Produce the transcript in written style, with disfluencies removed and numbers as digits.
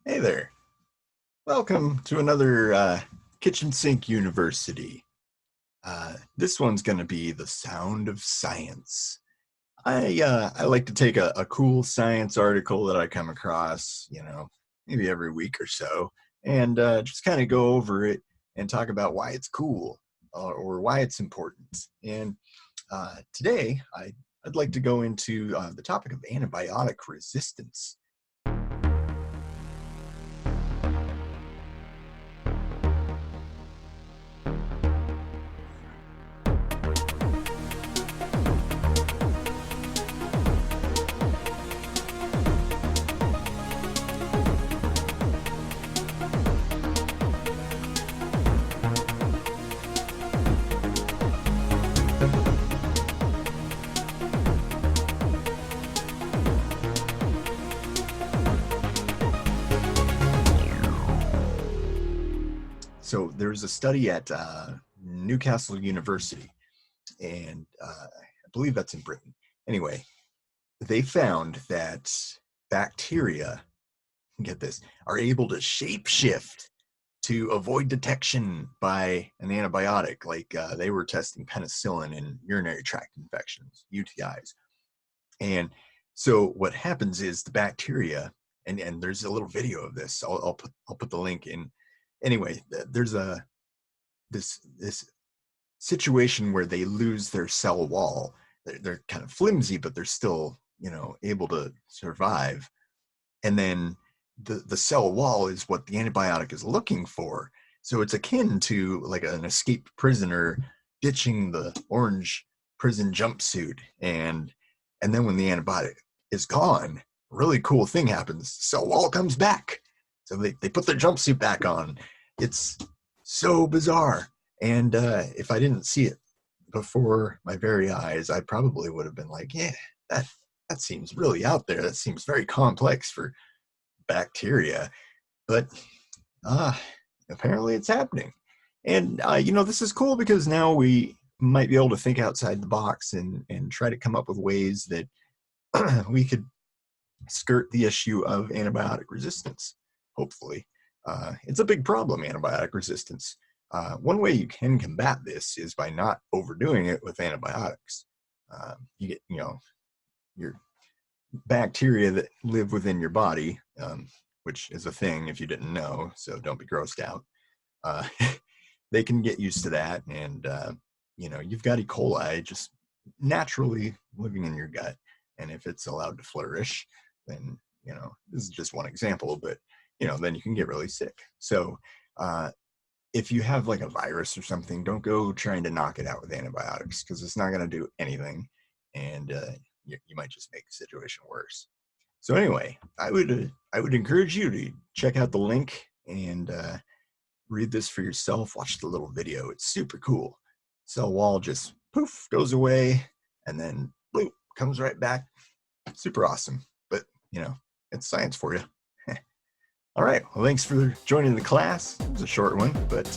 Hey there. Welcome to another Kitchen Sink University. This one's going to be the sound of science. I like to take a cool science article that I come across, maybe every week or so, and just kind of go over it and talk about why it's cool or why it's important. And today, I'd like to go into the topic of antibiotic resistance. So there's a study at Newcastle University, and I believe that's in Britain. Anyway, they found that bacteria, get this, are able to shapeshift to avoid detection by an antibiotic. Like they were testing penicillin in urinary tract infections, UTIs. And so what happens is the bacteria, and there's a little video of this. I'll put the link in. Anyway, there's this situation where they lose their cell wall. They're kind of flimsy, but they're still able to survive. And then the cell wall is what the antibiotic is looking for. So it's akin to like an escaped prisoner ditching the orange prison jumpsuit, and then when the antibiotic is gone, a really cool thing happens. Cell wall comes back. So they put their jumpsuit back on. It's so bizarre. And if I didn't see it before my very eyes, I probably would have been like, yeah, that seems really out there. That seems very complex for bacteria. But apparently it's happening. And, this is cool because now we might be able to think outside the box and try to come up with ways that we could skirt the issue of antibiotic resistance, hopefully. It's a big problem, antibiotic resistance. One way you can combat this is by not overdoing it with antibiotics. You get, your bacteria that live within your body, which is a thing if you didn't know, so don't be grossed out. They can get used to that, and you've got E. coli just naturally living in your gut, and if it's allowed to flourish, then this is just one example, but then you can get really sick. So if you have like a virus or something, don't go trying to knock it out with antibiotics, because it's not going to do anything, and you might just make the situation worse. So anyway, I would encourage you to check out the link and read this for yourself. Watch the little video. It's super cool. Cell wall just poof goes away, and then bloop comes right back. Super awesome. But it's science for you. All right. Well, thanks for joining the class. It was a short one, but